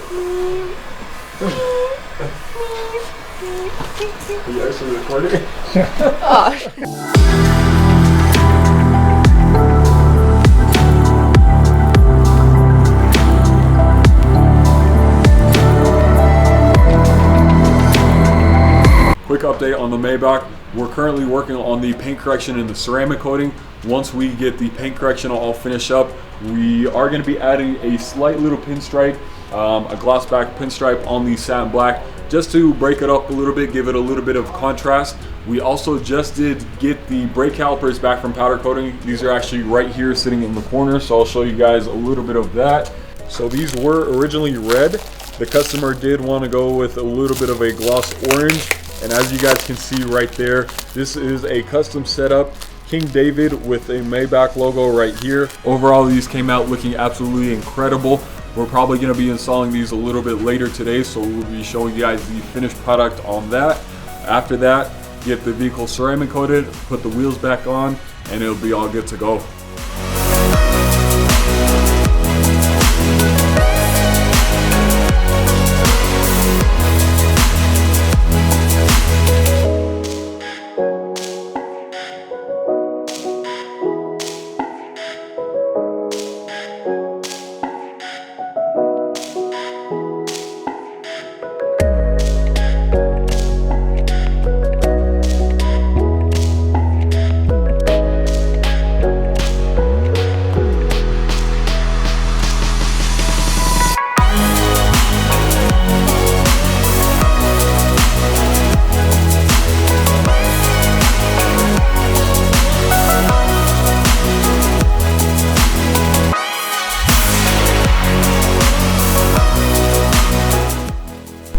Are you actually recording? Oh. Quick update on the Maybach. We're currently working on the paint correction and the ceramic coating. Once we get the paint correction all finished up, we are going to be adding a slight little pinstripe, a gloss back pinstripe on the satin black, just to break it up a little bit, give it a little bit of contrast. We also just did get the brake calipers back from powder coating. These are actually right here sitting in the corner, so I'll show you guys a little bit of that. So these were originally red. The customer did want to go with a little bit of a gloss orange. And as you guys can see right there, this is a custom setup, King David with a Maybach logo right here. Overall, these came out looking absolutely incredible. We're probably going to be installing these a little bit later today, so we'll be showing you guys the finished product on that. After that, get the vehicle ceramic coated, put the wheels back on, and it'll be all good to go.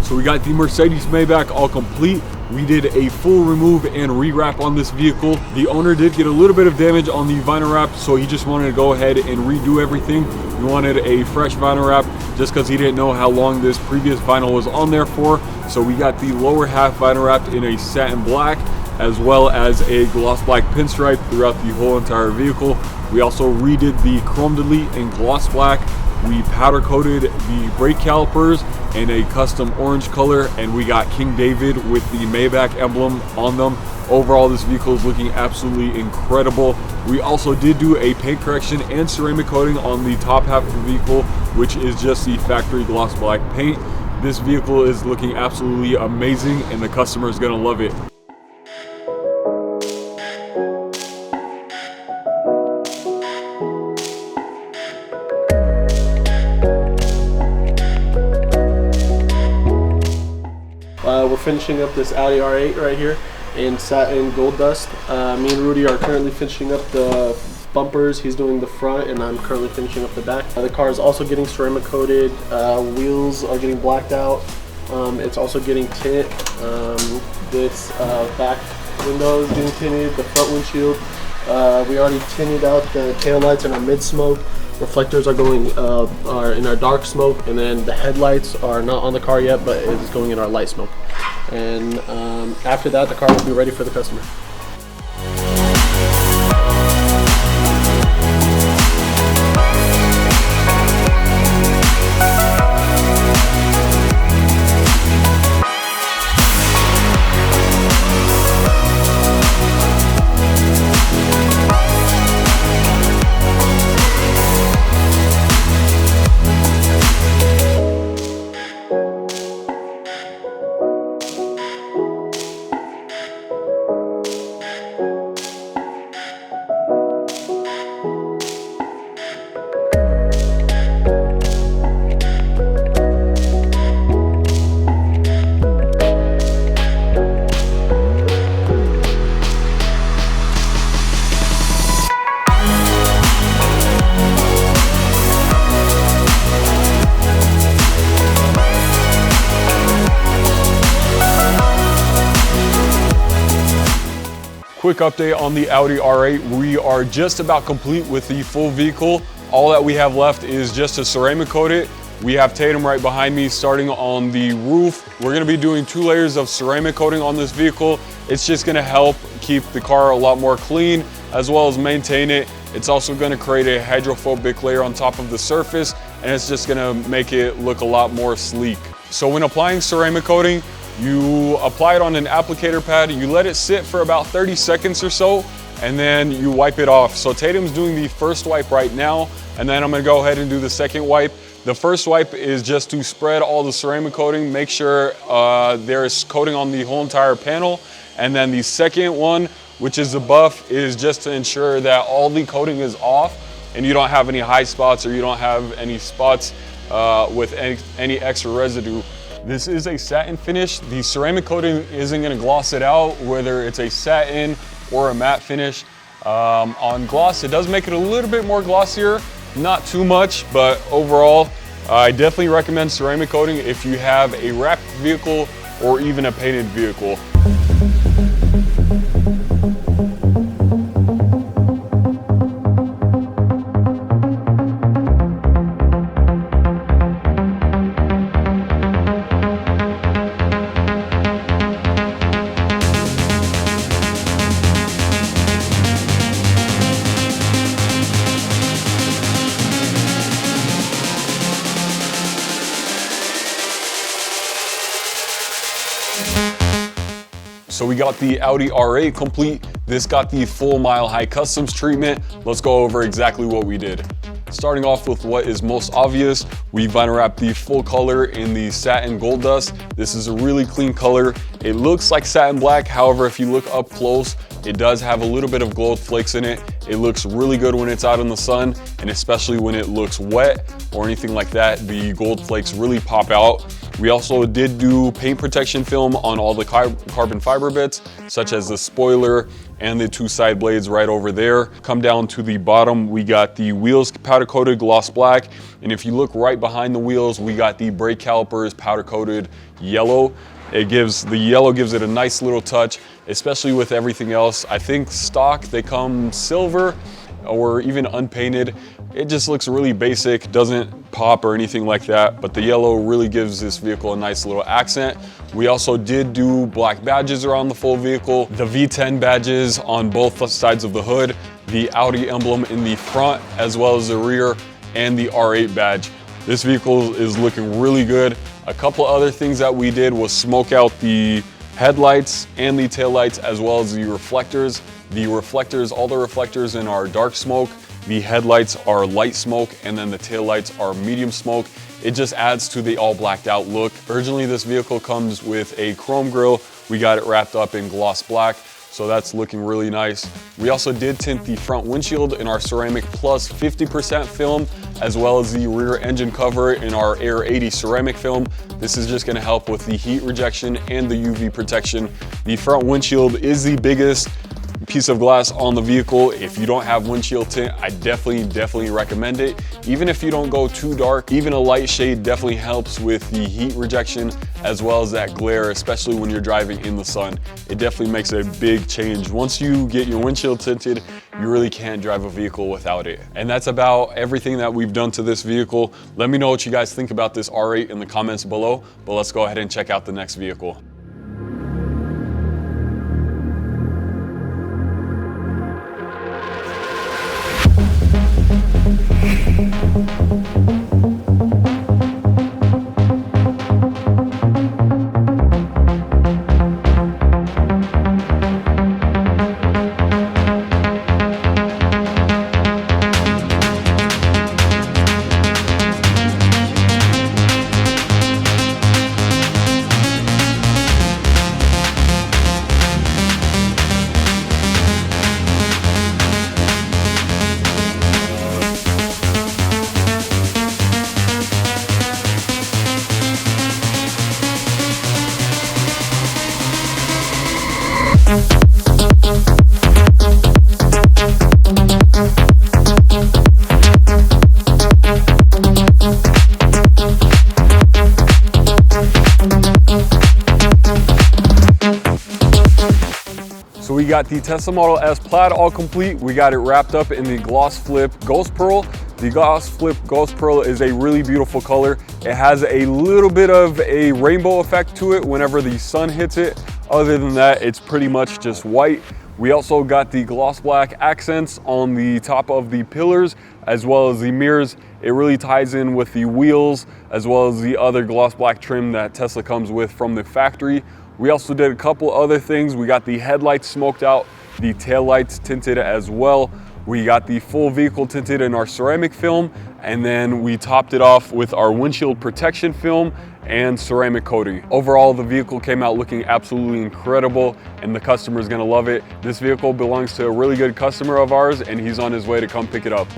So we got the Mercedes Maybach all complete. We did a full remove and rewrap on this vehicle. The owner did get a little bit of damage on the vinyl wrap, so he just wanted to go ahead and redo everything. He wanted a fresh vinyl wrap just because he didn't know how long this previous vinyl was on there for. So we got the lower half vinyl wrapped in a satin black, as well as a gloss black pinstripe throughout the whole entire vehicle. We also redid the chrome delete in gloss black. We powder coated the brake calipers in a custom orange color, and we got King David with the Maybach emblem on them. Overall, this vehicle is looking absolutely incredible. We also did do a paint correction and ceramic coating on the top half of the vehicle, which is just the factory gloss black paint. This vehicle is looking absolutely amazing, and the customer is going to love it. We're finishing up this Audi R8 right here in satin gold dust. Me and Rudy are currently finishing up the bumpers. He's doing the front, and I'm currently finishing up the back. The car is also getting ceramic coated. Wheels are getting blacked out. It's also getting tint. This back window is getting tinted. The front windshield. We already tinted out the tail lights and our mid smoke. Reflectors are going are in our dark smoke, and then the headlights are not on the car yet, but it's going in our light smoke. And after that, the car will be ready for the customer. Quick update on the Audi R8. We are just about complete with the full vehicle. All that we have left is just to ceramic coat it. We have Tatum right behind me starting on the roof. We're gonna be doing 2 layers of ceramic coating on this vehicle. It's just gonna help keep the car a lot more clean as well as maintain it. It's also gonna create a hydrophobic layer on top of the surface and it's just gonna make it look a lot more sleek. So when applying ceramic coating, you apply it on an applicator pad, you let it sit for about 30 seconds or so, and then you wipe it off. So Tatum's doing the first wipe right now, and then I'm gonna go ahead and do the second wipe. The first wipe is just to spread all the ceramic coating, make sure there's coating on the whole entire panel. And then the second one, which is the buff, is just to ensure that all the coating is off and you don't have any high spots or you don't have any spots with any extra residue. This is a satin finish. The ceramic coating isn't gonna gloss it out, whether it's a satin or a matte finish. On gloss, it does make it a little bit more glossier, not too much, but overall, I definitely recommend ceramic coating if you have a wrapped vehicle or even a painted vehicle. So we got the Audi R8 complete. This got the full mile high customs treatment. Let's go over exactly what we did. Starting off with what is most obvious, we vinyl wrapped the full color in the satin gold dust. This is a really clean color. It looks like satin black. However, if you look up close, it does have a little bit of gold flakes in it. It looks really good when it's out in the sun, and especially when it looks wet or anything like that, the gold flakes really pop out. We also did do paint protection film on all the carbon fiber bits, such as the spoiler and the two side blades right over there. Come down to the bottom, we got the wheels powder coated gloss black. And if you look right behind the wheels, we got the brake calipers powder coated yellow. The yellow gives it a nice little touch, especially with everything else. I think stock, they come silver or even unpainted. It just looks really basic, doesn't pop or anything like that, but the yellow really gives this vehicle a nice little accent. We also did do black badges around the full vehicle, the V10 badges on both sides of the hood, the Audi emblem in the front as well as the rear, and the R8 badge. This vehicle is looking really good. A couple other things that we did was smoke out the headlights and the taillights as well as the reflectors. All the reflectors in our dark smoke. The headlights are light smoke, and then the taillights are medium smoke. It just adds to the all blacked out look. Originally, this vehicle comes with a chrome grille. We got it wrapped up in gloss black, so that's looking really nice. We also did tint the front windshield in our ceramic plus 50% film, as well as the rear engine cover in our Air 80 ceramic film. This is just gonna help with the heat rejection and the UV protection. The front windshield is the biggest piece of glass on the vehicle. If you don't have windshield tint, I definitely recommend it. Even if you don't go too dark, even a light shade definitely helps with the heat rejection as well as that glare, especially when you're driving in the sun. It definitely makes a big change. Once you get your windshield tinted, you really can't drive a vehicle without it. And that's about everything that we've done to this vehicle. Let me know what you guys think about this R8 in the comments below, but let's go ahead and check out the next vehicle. So we got the Tesla Model S Plaid all complete. We got it wrapped up in the Gloss Flip Ghost Pearl. The Gloss Flip Ghost Pearl is a really beautiful color. It has a little bit of a rainbow effect to it whenever the sun hits it. Other than that, it's pretty much just white. We also got the gloss black accents on the top of the pillars as well as the mirrors. It really ties in with the wheels as well as the other gloss black trim that Tesla comes with from the factory. We also did a couple other things. We got the headlights smoked out, the tail lights tinted as well. We got the full vehicle tinted in our ceramic film, and then we topped it off with our windshield protection film and ceramic coating. Overall, the vehicle came out looking absolutely incredible, and the customer is gonna love it. This vehicle belongs to a really good customer of ours, and he's on his way to come pick it up.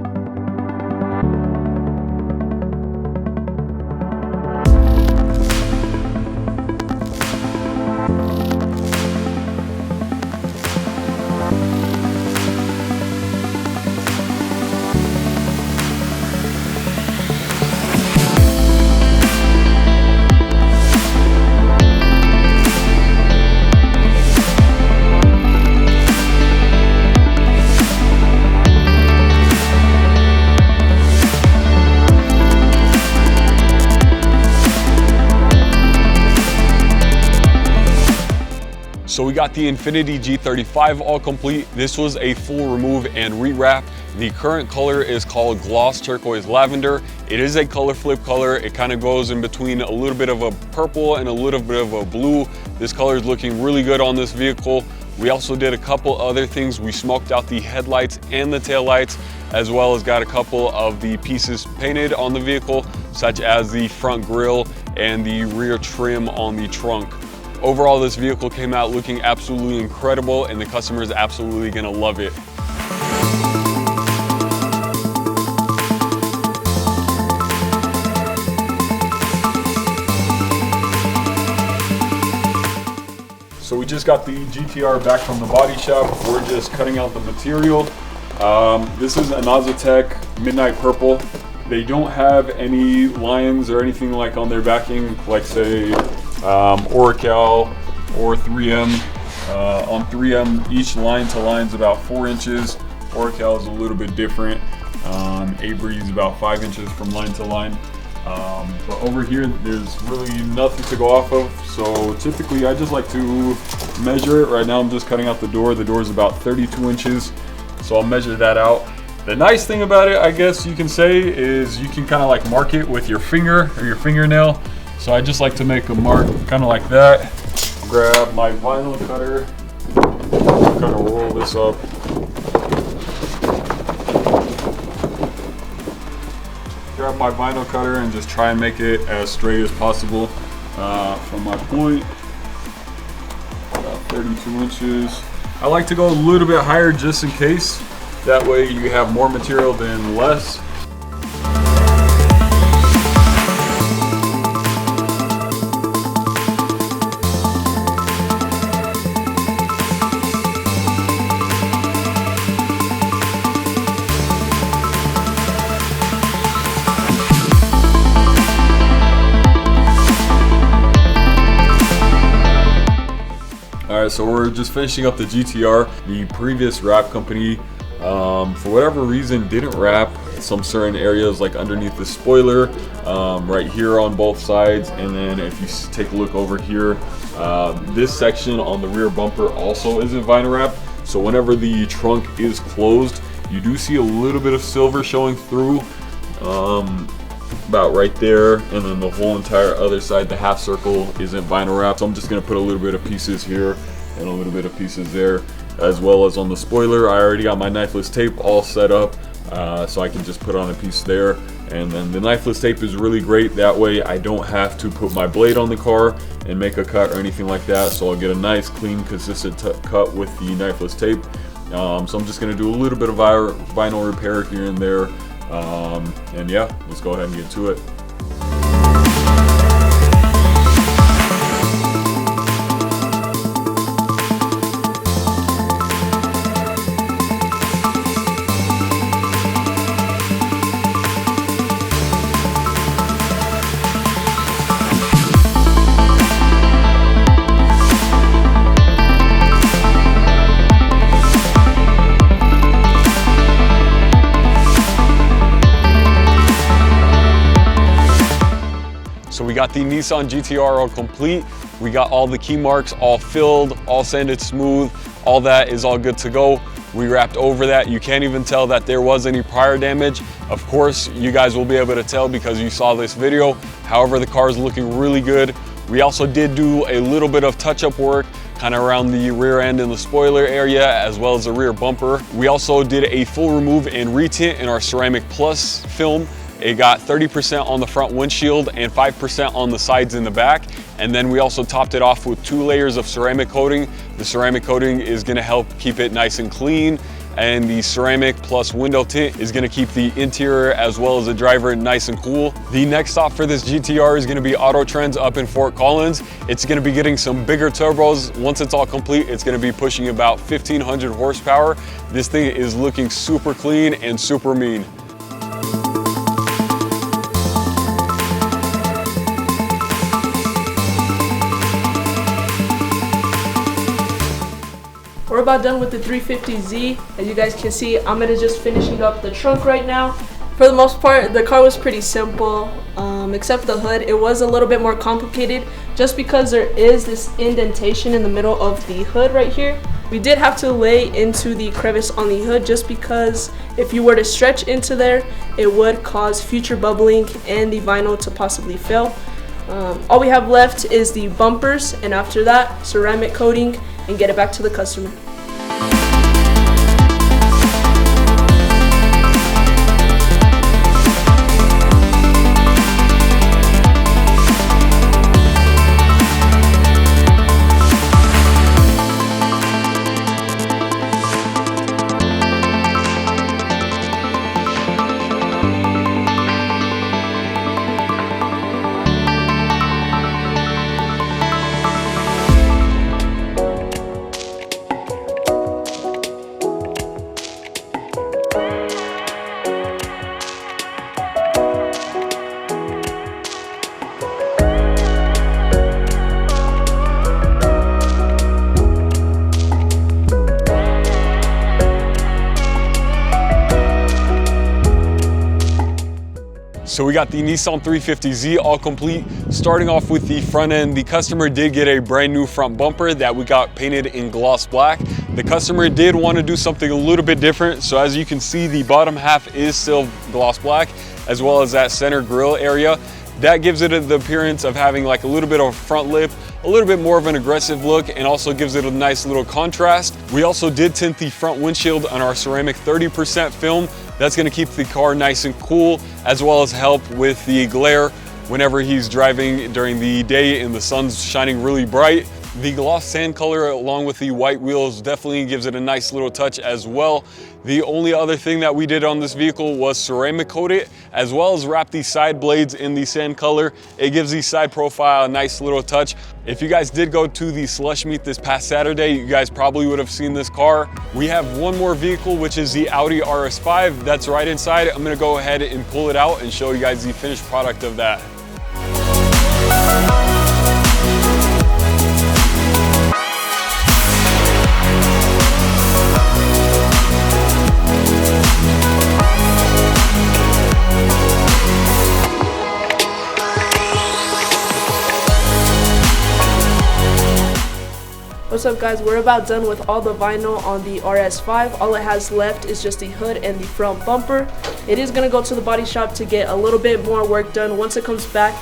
So we got the INFINITI G35 all complete. This was a full remove and rewrap. The current color is called Gloss Turquoise Lavender. It is a color flip color. It kind of goes in between a little bit of a purple and a little bit of a blue. This color is looking really good on this vehicle. We also did a couple other things. We smoked out the headlights and the tail lights, as well as got a couple of the pieces painted on the vehicle, such as the front grille and the rear trim on the trunk. Overall, this vehicle came out looking absolutely incredible, and the customer is absolutely gonna love it. So we just got the GTR back from the body shop. We're just cutting out the material. This is INOZETEK Midnight Purple. They don't have any lines or anything like on their backing, like say Oracle or 3M. On 3M, each line to line is about 4 inches. Oracle is a little bit different. Avery is about 5 inches from line to line. But over here, there's really nothing to go off of. So typically, I just like to measure it. Right now, I'm just cutting out the door. The door is about 32 inches. So I'll measure that out. The nice thing about it, I guess you can say, is you can kind of like mark it with your finger or your fingernail. So I just like to make a mark kind of like that. Grab my vinyl cutter, kind of roll this up. Grab my vinyl cutter and just try and make it as straight as possible from my point. About 32 inches. I like to go a little bit higher just in case. That way you have more material than less. Alright, so we're just finishing up the GTR. The previous wrap company, for whatever reason, didn't wrap some certain areas, like underneath the spoiler, right here on both sides. And then if you take a look over here, this section on the rear bumper also isn't vinyl wrap. So whenever the trunk is closed, you do see a little bit of silver showing through. About right there, and then the whole entire other side, the half circle, isn't vinyl wrapped. So I'm just gonna put a little bit of pieces here and a little bit of pieces there, as well as on the spoiler. I already got my knifeless tape all set up, so I can just put on a piece there. And then the knifeless tape is really great. That way I don't have to put my blade on the car and make a cut or anything like that. So I'll get a nice, clean, consistent cut with the knifeless tape. So I'm just gonna do a little bit of vinyl repair here and there. And yeah, let's go ahead and get to it. So we got the Nissan GTR all complete. We got all the key marks all filled, all sanded smooth, all that is all good to go. We wrapped over that. You can't even tell that there was any prior damage. Of course, you guys will be able to tell because you saw this video. However, the car is looking really good. We also did do a little bit of touch-up work kind of around the rear end and the spoiler area, as well as the rear bumper. We also did a full remove and retint in our Ceramic Plus film. It got 30% on the front windshield and 5% on the sides in the back. And then we also topped it off with 2 layers of ceramic coating. The ceramic coating is gonna help keep it nice and clean. And the ceramic plus window tint is gonna keep the interior as well as the driver nice and cool. The next stop for this GTR is gonna be Auto Trends up in Fort Collins. It's gonna be getting some bigger turbos. Once it's all complete, it's gonna be pushing about 1,500 horsepower. This thing is looking super clean and super mean. We're about done with the 350Z. As you guys can see, I'm just finishing up the trunk right now. For the most part, the car was pretty simple, except the hood. It was a little bit more complicated just because there is this indentation in the middle of the hood right here. We did have to lay into the crevice on the hood just because if you were to stretch into there, it would cause future bubbling and the vinyl to possibly fail. All we have left is the bumpers, and after that, ceramic coating and get it back to the customer. So we got the Nissan 350z all complete. Starting off with the front end, the customer did get a brand new front bumper that we got painted in gloss black. The customer did want to do something a little bit different. So as you can see, the bottom half is still gloss black, as well as that center grille area. That gives it the appearance of having like a little bit of a front lip, a little bit more of an aggressive look, and also gives it a nice little contrast. We also did tint the front windshield on our ceramic 30% film. That's gonna keep the car nice and cool, as well as help with the glare whenever he's driving during the day and the sun's shining really bright. The gloss sand color along with the white wheels definitely gives it a nice little touch as well. The only other thing that we did on this vehicle was ceramic coat it, as well as wrap these side blades in the sand color. It gives the side profile a nice little touch. If you guys did go to the slush meet this past Saturday, you guys probably would have seen this car. We have one more vehicle, which is the Audi RS5. That's right inside. I'm gonna go ahead and pull it out and show you guys the finished product of that. What's up guys, we're about done with all the vinyl on the RS5. All it has left is just the hood and the front bumper. It is going to go to the body shop to get a little bit more work done. Once it comes back,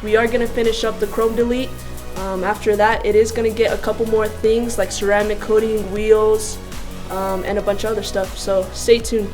we are going to finish up the chrome delete. After that, it is going to get a couple more things like ceramic coating, wheels, and a bunch of other stuff. So stay tuned.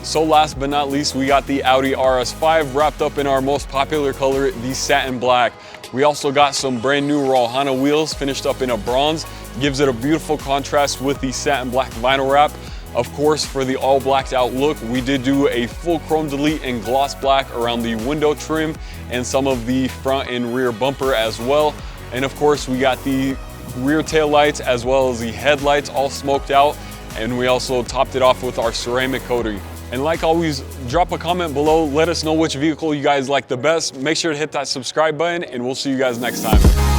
So last but not least, we got the Audi RS5 wrapped up in our most popular color, the satin black. We also got some brand new Rawhana wheels finished up in a bronze. Gives it a beautiful contrast with the satin black vinyl wrap. Of course, for the all blacked out look, we did do a full chrome delete and gloss black around the window trim and some of the front and rear bumper as well. And of course, we got the rear tail lights as well as the headlights all smoked out. And we also topped it off with our ceramic coating. And like always, drop a comment below. Let us know which vehicle you guys like the best. Make sure to hit that subscribe button and we'll see you guys next time.